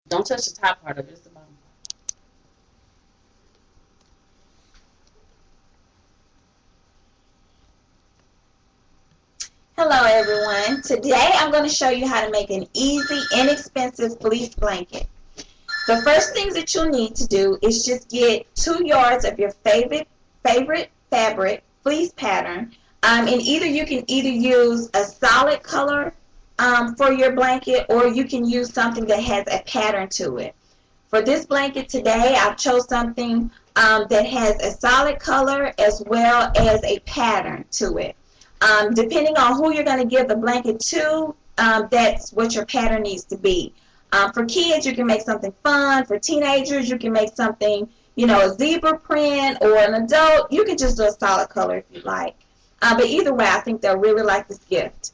Don't touch the top part of it, just the bottom Hello everyone. Today I'm going to show you how to make an easy, inexpensive fleece blanket. The first things that you'll need to do is just get 2 yards of your favorite fabric fleece pattern. And you can either use a solid color for your blanket, or you can use something that has a pattern to it. For this blanket today, I've chose something that has a solid color as well as a pattern to it. Depending on who you're going to give the blanket to, that's what your pattern needs to be. For kids, you can make something fun. For teenagers, you can make something, a zebra print, or an adult, you can just do a solid color if you like. But either way, I think they'll really like this gift.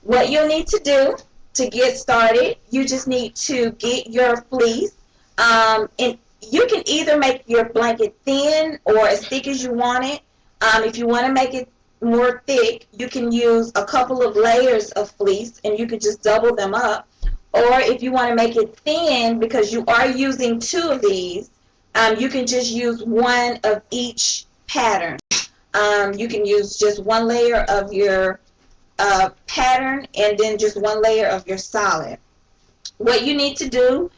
What you'll need to do to get started, you just need to get your fleece. And you can either make your blanket thin or as thick as you want it. If you want to make it more thick, you can use a couple of layers of fleece and you can just double them up. Or if you want to make it thin, because you are using 2 of these, you can just use 1 of each pattern. You can use just 1 layer of your pattern and then just 1 layer of your solid. What you need to do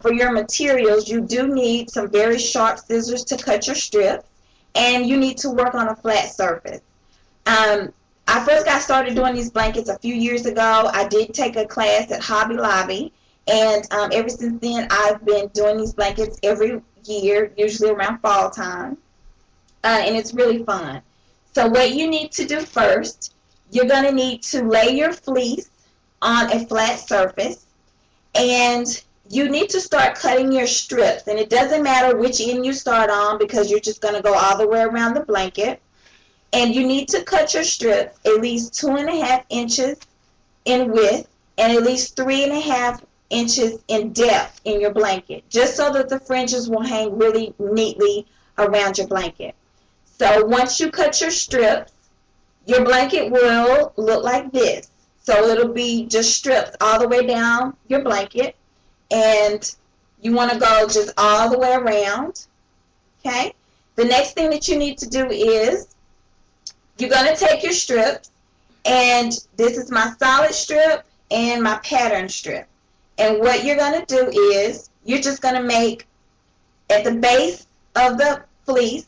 for your materials, you do need some very sharp scissors to cut your strips, and you need to work on a flat surface. I first got started doing these blankets a few years ago. I did take a class at Hobby Lobby, and ever since then I've been doing these blankets every year, usually around fall time, and it's really fun. So what you need to do first, you're going to need to lay your fleece on a flat surface, and you need to start cutting your strips. And it doesn't matter which end you start on, because you're just going to go all the way around the blanket. And you need to cut your strips at least 2.5 inches in width and at least 3.5 inches in depth in your blanket, just so that the fringes will hang really neatly around your blanket. So once you cut your strips, your blanket will look like this. So it'll be just strips all the way down your blanket, and you want to go just all the way around. Okay? The next thing that you need to do is, you're going to take your strips, and this is my solid strip and my pattern strip. And what you're going to do is, you're just going to make, at the base of the fleece,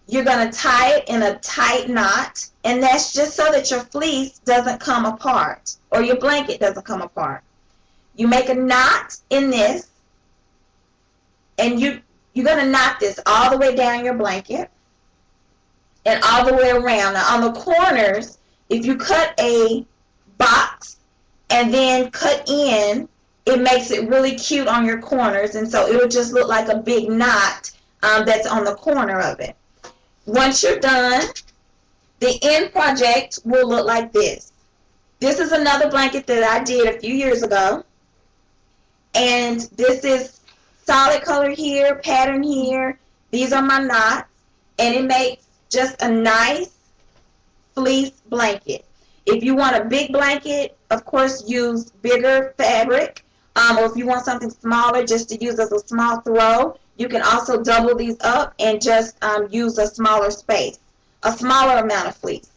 you're going to tie it in a tight knot, and that's just so that your fleece doesn't come apart, or your blanket doesn't come apart. You make a knot in this, and you're going to knot this all the way down your blanket and all the way around. Now on the corners, if you cut a box and then cut in, it makes it really cute on your corners, and so it'll just look like a big knot that's on the corner of it. Once you're done, the end project will look like this. This is another blanket that I did a few years ago, and this is solid color here, pattern here. These are my knots, and it makes just a nice fleece blanket. If you want a big blanket, of course use bigger fabric, or if you want something smaller just to use as a small throw, you can also double these up and just use a smaller space, a smaller amount of fleece.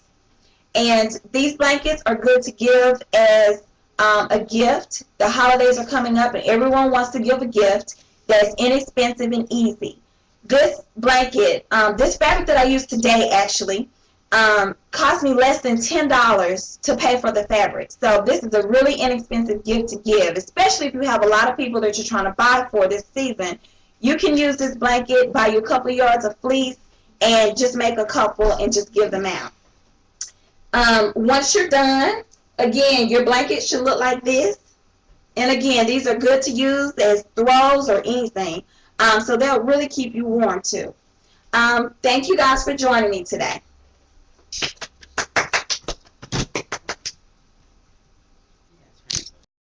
And these blankets are good to give as a gift. The holidays are coming up and everyone wants to give a gift that's inexpensive and easy. This blanket, this fabric that I used today actually, cost me less than $10 to pay for the fabric. So this is a really inexpensive gift to give, especially if you have a lot of people that you're trying to buy for this season. You can use this blanket, buy you a couple of yards of fleece, and just make a couple and just give them out. Once you're done, again, your blanket should look like this. And again, these are good to use as throws or anything. So they'll really keep you warm too. Thank you guys for joining me today.